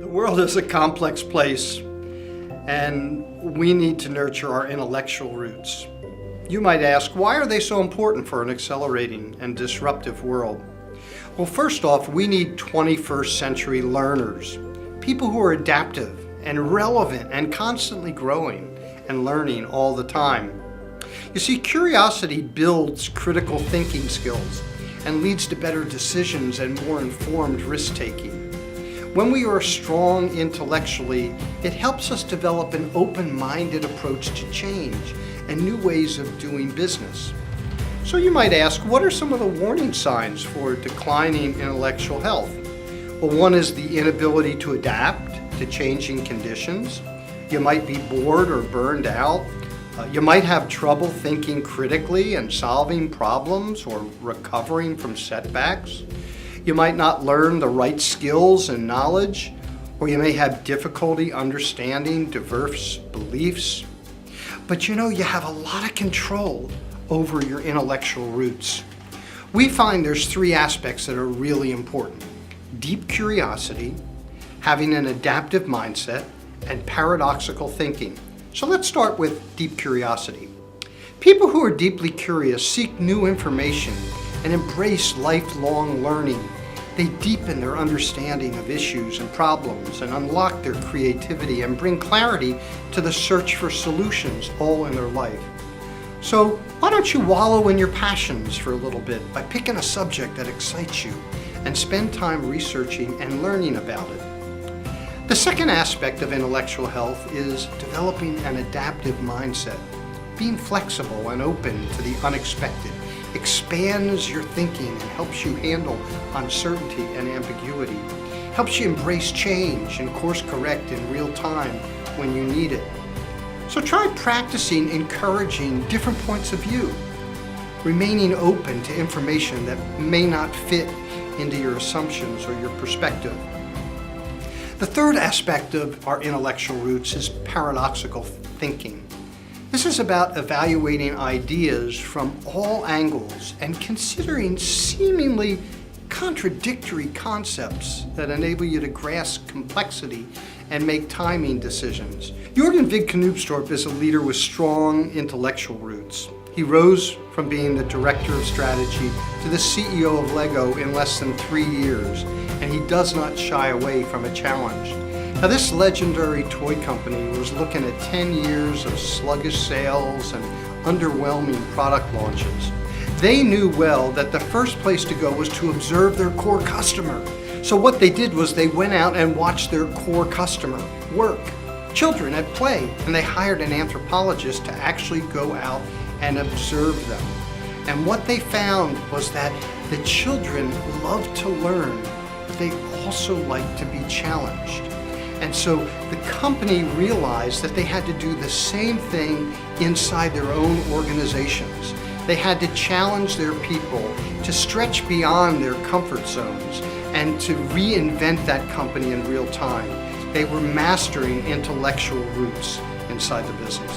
The world is a complex place, and we need to nurture our intellectual roots. You might ask, why are they so important for an accelerating and disruptive world? Well, first off, we need 21st century learners, people who are adaptive and relevant and constantly growing and learning all the time. You see, curiosity builds critical thinking skills and leads to better decisions and more informed risk-taking. When we are strong intellectually, it helps us develop an open-minded approach to change and new ways of doing business. So you might ask, what are some of the warning signs for declining intellectual health? Well, one is the inability to adapt to changing conditions. You might be bored or burned out. You might have trouble thinking critically and solving problems or recovering from setbacks. You might not learn the right skills and knowledge, or you may have difficulty understanding diverse beliefs. But you know, you have a lot of control over your intellectual roots. We find there's three aspects that are really important: deep curiosity, having an adaptive mindset, and paradoxical thinking. So let's start with deep curiosity. People who are deeply curious seek new information and embrace lifelong learning. They deepen their understanding of issues and problems and unlock their creativity and bring clarity to the search for solutions all in their life. So why don't you wallow in your passions for a little bit by picking a subject that excites you and spend time researching and learning about it. The second aspect of intellectual health is developing an adaptive mindset. Being flexible and open to the unexpected expands your thinking and helps you handle uncertainty and ambiguity. Helps you embrace change and course correct in real time when you need it. So try practicing encouraging different points of view, remaining open to information that may not fit into your assumptions or your perspective. The third aspect of our intellectual roots is paradoxical thinking. This is about evaluating ideas from all angles and considering seemingly contradictory concepts that enable you to grasp complexity and make timing decisions. Jürgen Vig Knoopstorp is a leader with strong intellectual roots. He rose from being the director of strategy to the CEO of Lego in less than 3 years, and he does not shy away from a challenge. Now, this legendary toy company was looking at 10 years of sluggish sales and underwhelming product launches. They knew well that the first place to go was to observe their core customer. So what they did was they went out and watched their core customer work, children at play, and they hired an anthropologist to actually go out and observe them. And what they found was that the children loved to learn, but they also liked to be challenged. And so the company realized that they had to do the same thing inside their own organizations. They had to challenge their people to stretch beyond their comfort zones and to reinvent that company in real time. They were mastering intellectual roots inside the business.